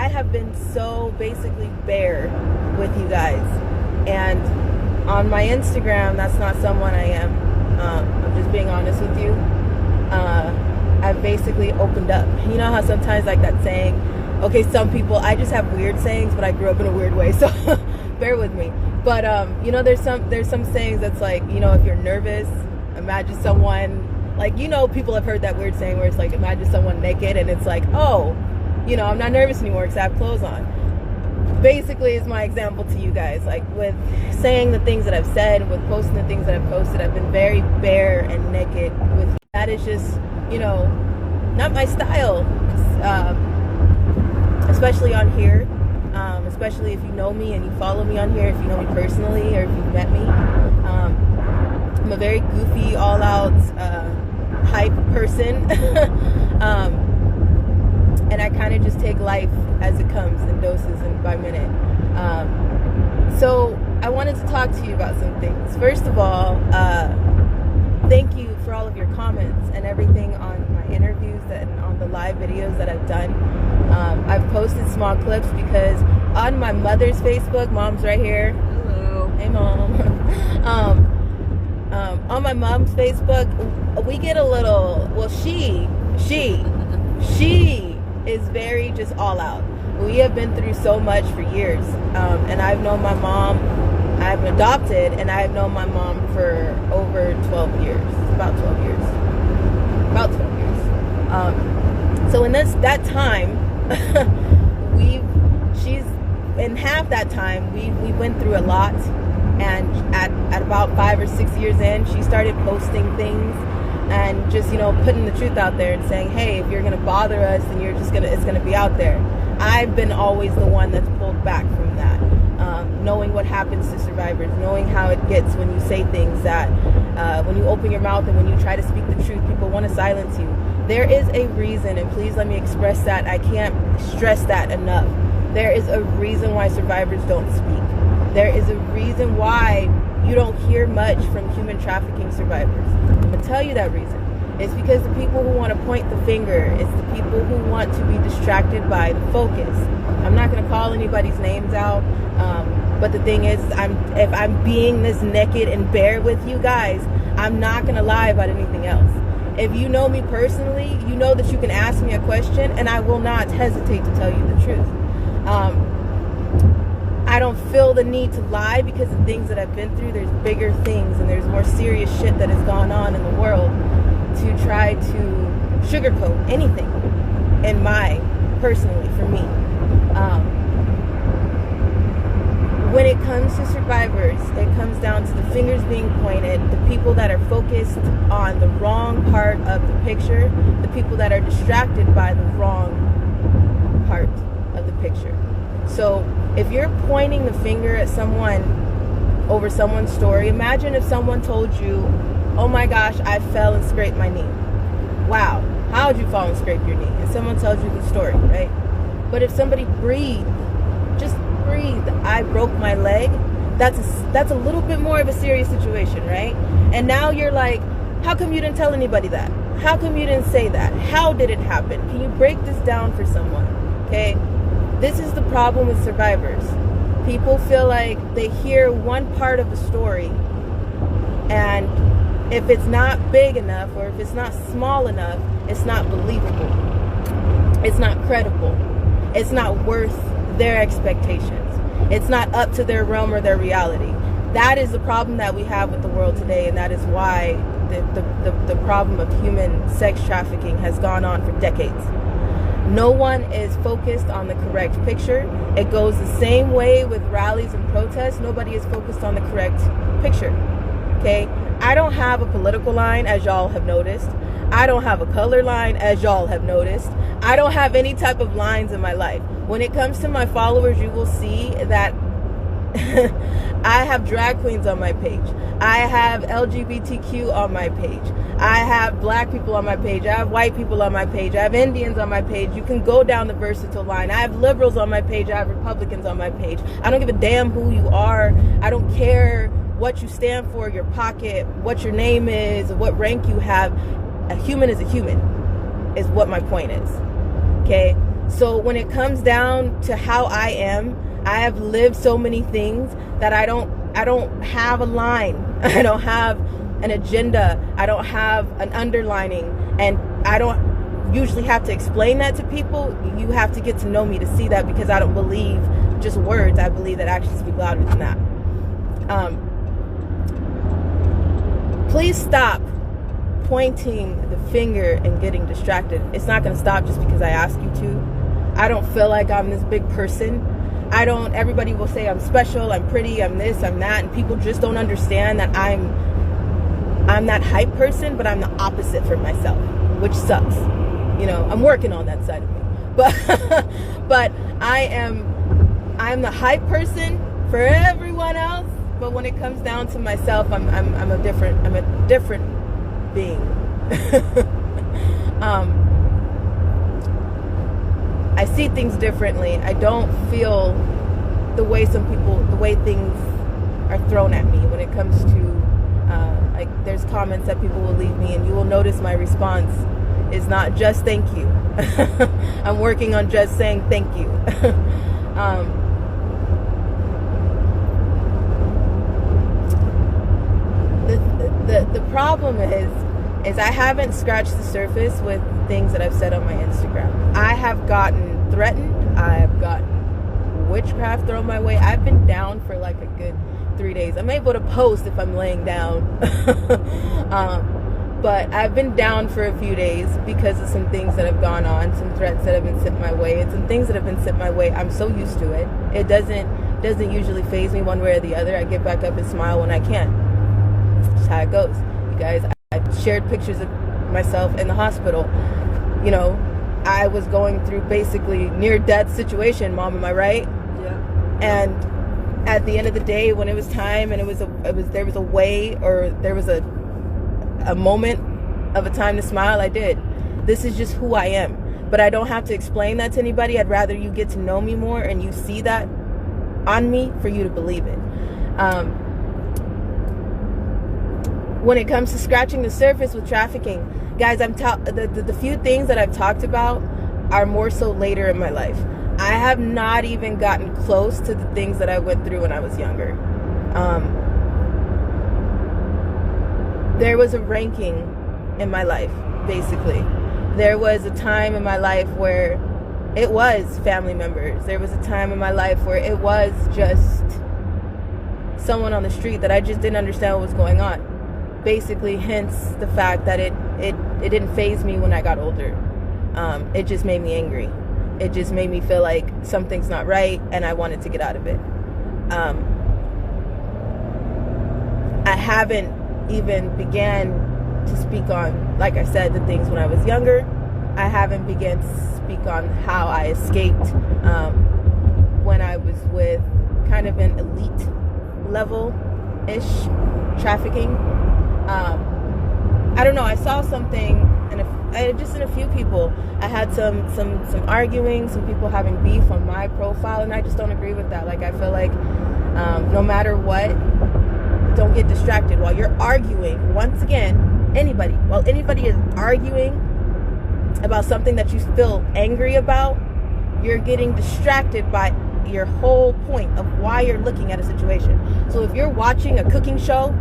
I have been so basically bare with you guys, and on my Instagram, that's not someone I am. I'm just being honest with you. I've basically opened up. You know how sometimes like that saying, okay, some people, I just have weird sayings, but I grew up in a weird way, so bear with me. But you know, there's some sayings that's like, you know, if you're nervous, imagine someone, like, you know, people have heard that weird saying where it's like, imagine someone naked, and it's like, oh, you know, I'm not nervous anymore because I have clothes on. Basically is my example to you guys. Like with saying the things that I've said, with posting the things that I've posted, I've been very bare and naked. With that is just, you know, not my style, especially on here. Especially if you know me and you follow me on here, if you know me personally or if you've met me. I'm a very goofy, all-out, hype person. And I kind of just take life as it comes in doses and by minute. So I wanted to talk to you about some things. First of all, thank you for all of your comments and everything on my interviews and on the live videos that I've done. I've posted small clips because on my mother's Facebook, mom's right here. Hello. Hey, mom. On my mom's Facebook, we get a little, well, she is very just all out. We have been through so much for years. And I've known my mom, I'm adopted, and I've known my mom for over 12 years. About 12 years. About 12 years. So in that time, in half that time, we went through a lot. And at about 5 or 6 years in, she started posting things and just, you know, putting the truth out there and saying, hey, if you're going to bother us, then it's going to be out there. I've been always the one that's pulled back from that, knowing what happens to survivors, knowing how it gets when you say things that, when you open your mouth and when you try to speak the truth, people want to silence you. There is a reason, and please let me express that. I can't stress that enough. There is a reason why survivors don't speak. There is a reason why you don't hear much from human trafficking survivors. I'm going to tell you that reason. It's because the people who want to point the finger, it's the people who want to be distracted by the focus. I'm not going to call anybody's names out, but the thing is, if I'm being this naked and bare with you guys, I'm not going to lie about anything else. If you know me personally, you know that you can ask me a question and I will not hesitate to tell you the truth. I don't feel the need to lie because of things that I've been through. There's bigger things and there's more serious shit that has gone on in the world to try to sugarcoat anything personally, for me. When it comes to survivors, it comes down to the fingers being pointed, the people that are focused on the wrong part of the picture, the people that are distracted by the wrong part of the picture. So if you're pointing the finger at someone over someone's story, imagine if someone told you, oh my gosh, I fell and scraped my knee. Wow, how'd you fall and scrape your knee? And someone tells you the story, right? But if somebody just breathed, I broke my leg, that's a little bit more of a serious situation, right? And now you're like, how come you didn't tell anybody that? How come you didn't say that? How did it happen? Can you break this down for someone? Okay? This is the problem with survivors. People feel like they hear one part of the story, and if it's not big enough or if it's not small enough, it's not believable. It's not credible. It's not worth their expectations. It's not up to their realm or their reality. That is the problem that we have with the world today, and that is why the problem of human sex trafficking has gone on for decades. No one is focused on the correct picture. It goes the same way with rallies and protests. Nobody is focused on the correct picture. Okay? I don't have a political line, as y'all have noticed. I don't have a color line, as y'all have noticed. I don't have any type of lines in my life. When it comes to my followers, you will see that I have drag queens on my page. I have LGBTQ on my page. I have black people on my page. I have white people on my page. I have Indians on my page. You can go down the versatile line. I have liberals on my page. I have Republicans on my page. I don't give a damn who you are. I don't care what you stand for, your pocket, what your name is, what rank you have. A human is a human, is what my point is. Okay? So when it comes down to how I am, I have lived so many things that I don't have a line. I don't have an agenda. I don't have an underlining, and I don't usually have to explain that to people. You have to get to know me to see that, because I don't believe just words. I believe that actions speak louder than that. Please stop pointing the finger and getting distracted. It's not going to stop just because I ask you to. I don't feel like I'm this big person. Everybody will say I'm special, I'm pretty, I'm this, I'm that, and people just don't understand that I'm that hype person, but I'm the opposite for myself, which sucks. I'm working on that side of me. But I'm the hype person for everyone else, but when it comes down to myself, I'm a different being. I see things differently. I don't feel the way things are thrown at me when it comes to like there's comments that people will leave me, and you will notice my response is not just thank you. I'm working on just saying thank you. The problem is I haven't scratched the surface with things that I've said on my Instagram. I have gotten threatened. I have gotten witchcraft thrown my way. I've been down for like a good 3 days. I'm able to post if I'm laying down. But I've been down for a few days because of some things that have gone on, some threats that have been sent my way, and some things that have been sent my way. I'm so used to it. It doesn't usually faze me one way or the other. I get back up and smile when I can. That's how it goes. You guys, I shared pictures of myself in the hospital. I was going through basically near-death situation, Mom, am I right? Yeah. And at the end of the day, when it was time and there was a way, or there was a moment of a time to smile, I did. This is just who I am. But I don't have to explain that to anybody. I'd rather you get to know me more and you see that on me for you to believe it. When it comes to scratching the surface with trafficking, guys, the few things that I've talked about are more so later in my life. I have not even gotten close to the things that I went through when I was younger. There was a ranking in my life, basically. There was a time in my life where it was family members. There was a time in my life where it was just someone on the street that I just didn't understand what was going on. Basically, hence the fact that it didn't faze me when I got older. It just made me angry. It just made me feel like something's not right, and I wanted to get out of it. I haven't even began to speak on, like I said, the things when I was younger. I haven't began to speak on how I escaped when I was with kind of an elite level-ish trafficking. I don't know, I saw something just in a few people. I had some arguing, some people having beef on my profile, and I just don't agree with that. Like, I feel like no matter what, don't get distracted while you're arguing. Once again, while anybody is arguing about something that you feel angry about, you're getting distracted by your whole point of why you're looking at a situation. So if you're watching a cooking show,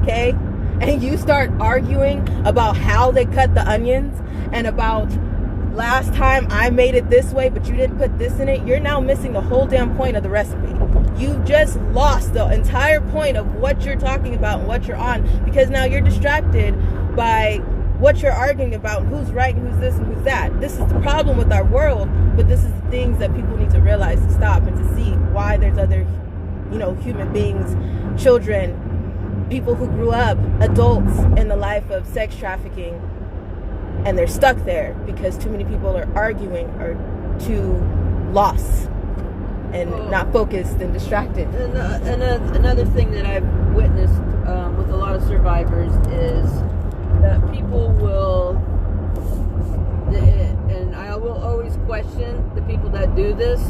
okay, and you start arguing about how they cut the onions and about last time I made it this way but you didn't put this in it, you're now missing the whole damn point of the recipe. You've just lost the entire point of what you're talking about and what you're on, because now you're distracted by what you're arguing about, who's right and who's this and who's that. This is the problem with our world, but this is the things that people need to realize to stop and to see why there's other, human beings, children, people who grew up, adults in the life of sex trafficking, and they're stuck there because too many people are arguing or too lost and not focused and distracted. And another thing that I've witnessed with a lot of survivors is that people will, and I will always question the people that do this.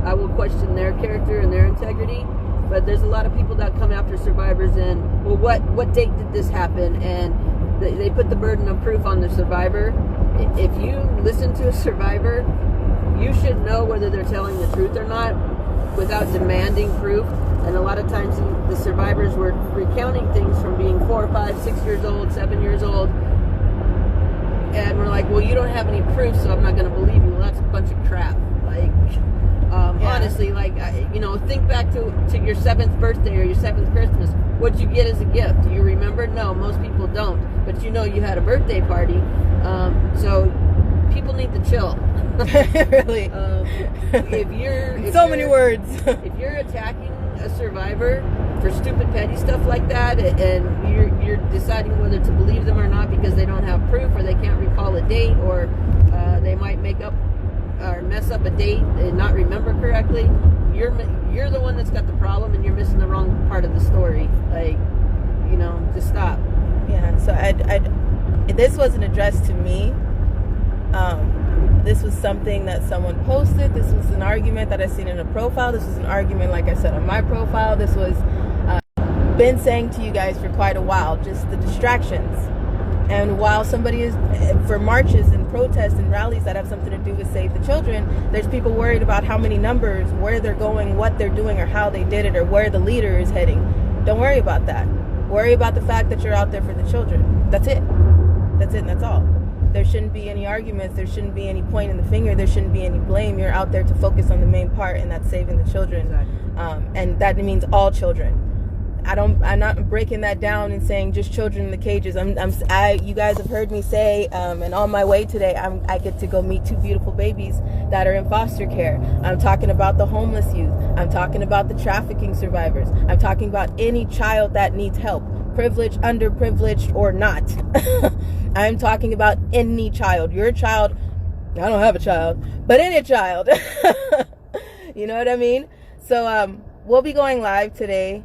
I will question their character and their integrity. But there's a lot of people that come after survivors and, well, what date did this happen? And they put the burden of proof on the survivor. If you listen to a survivor, you should know whether they're telling the truth or not without demanding proof. And a lot of times the survivors were recounting things from being 4, 5, 6 years old, 7 years old. And we're like, well, you don't have any proof, so I'm not going to believe you. Well, that's a bunch of crap. Like, honestly, like, think back to your 7th birthday or your 7th Christmas. What'd you get as a gift? Do you remember? No, most people don't. But you had a birthday party. So people need to chill. Really. Many words. If you're attacking a survivor for stupid petty stuff like that, and you're deciding whether to believe them or not because they don't have proof, or they can't recall a date, or they might make up or mess up a date and not remember correctly, you're the one that's got the problem, and you're missing the wrong part of the story. Like, just stop. Yeah. So this wasn't addressed to me. This was something that someone posted. This was an argument that I seen in a profile. This was an argument, like I said, on my profile. This was been saying to you guys for quite a while, just the distractions. And while somebody is for marches and protests and rallies that have something to do with Save the Children, there's people worried about how many numbers, where they're going, what they're doing, or how they did it, or where the leader is heading. Don't worry about that. Worry about the fact that you're out there for the children. That's it. That's it, and that's all. There shouldn't be any arguments. There shouldn't be any pointing the finger. There shouldn't be any blame. You're out there to focus on the main part, and that's saving the children. Exactly. And that means all children. I'm not breaking that down and saying just children in the cages. You guys have heard me say, and on my way today, I get to go meet 2 beautiful babies that are in foster care. I'm talking about the homeless youth. I'm talking about the trafficking survivors. I'm talking about any child that needs help, privileged, underprivileged, or not. I'm talking about any child. Your child, I don't have a child, but any child. You know what I mean? So we'll be going live today.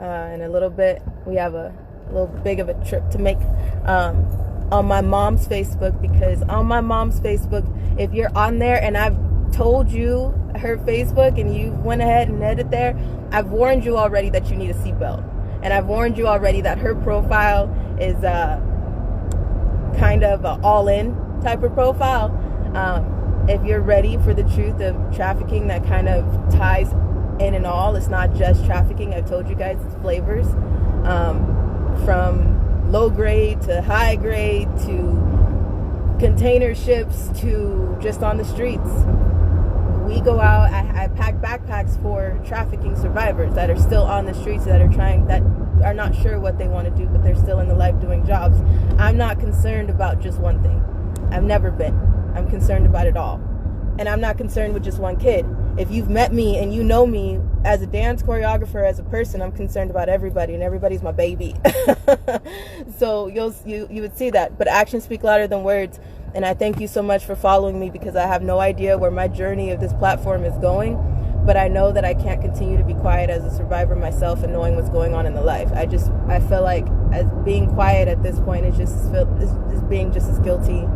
In a little bit. We have a little big of a trip to make on my mom's Facebook, because on my mom's Facebook, if you're on there and I've told you her Facebook and you went ahead and headed there, I've warned you already that you need a seatbelt. And I've warned you already that her profile is kind of an all-in type of profile. If you're ready for the truth of trafficking that kind of ties in and all, it's not just trafficking. I've told you guys it's flavors, from low grade to high grade to container ships to just on the streets. We go out, I pack backpacks for trafficking survivors that are still on the streets, that are not sure what they want to do, but they're still in the life doing jobs. I'm not concerned about just one thing. I've never been. I'm concerned about it all. And I'm not concerned with just one kid. If you've met me and you know me as a dance choreographer, as a person, I'm concerned about everybody, and everybody's my baby. So you would see that. But actions speak louder than words. And I thank you so much for following me, because I have no idea where my journey of this platform is going. But I know that I can't continue to be quiet as a survivor myself and knowing what's going on in the life. I feel like as being quiet at this point is being just as guilty.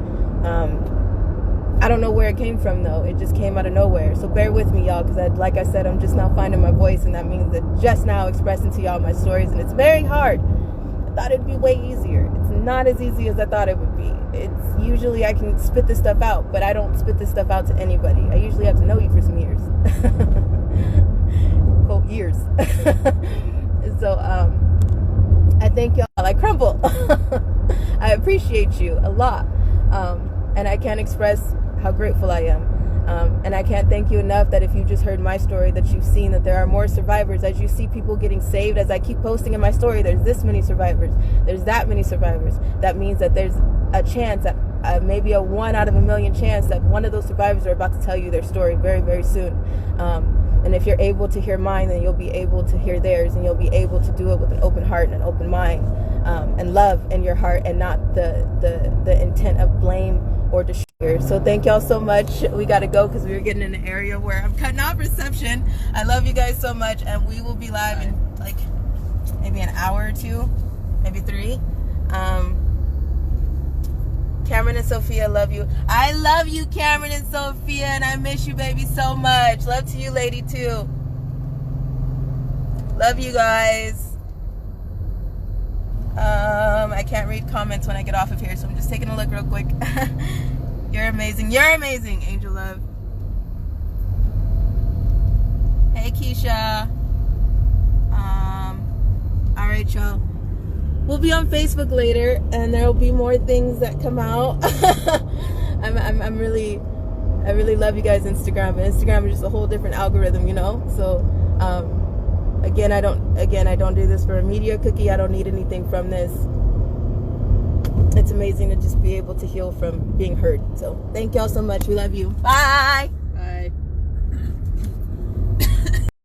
I don't know where it came from, though. It just came out of nowhere. So bear with me, y'all, because like I said, I'm just now finding my voice, and that means that just now expressing to y'all my stories, and it's very hard. I thought it'd be way easier. It's not as easy as I thought it would be. It's usually I can spit this stuff out, but I don't spit this stuff out to anybody. I usually have to know you for some years. Quote, years. So, I thank y'all. I crumble. I appreciate you a lot. And I can't express how grateful I am. And I can't thank you enough that if you just heard my story, that you've seen that there are more survivors. As you see people getting saved, as I keep posting in my story, there's this many survivors, there's that many survivors. That means that there's a chance, that maybe a 1 out of a million chance, that one of those survivors are about to tell you their story very, very soon. And if you're able to hear mine, then you'll be able to hear theirs, and you'll be able to do it with an open heart and an open mind, and love in your heart, and not the intent of blame or destroy. So thank y'all so much. We got to go because we were getting in an area where I'm cutting off reception. I love you guys so much, and we will be live in like maybe an hour or 2, maybe 3. Cameron and Sophia, love you. I love you, Cameron and Sophia, and I miss you, baby, so much. Love to you, lady, too. Love you guys. I can't read comments when I get off of here, so I'm just taking a look real quick. You're amazing. You're amazing, Angel Love. Hey, Keisha. All right, y'all. We'll be on Facebook later, and there will be more things that come out. I really love you guys' Instagram. But Instagram is just a whole different algorithm, you know. So, again, I don't do this for a media cookie. I don't need anything from this. It's amazing to just be able to heal from being hurt. So, thank y'all so much. We love you. Bye. Bye.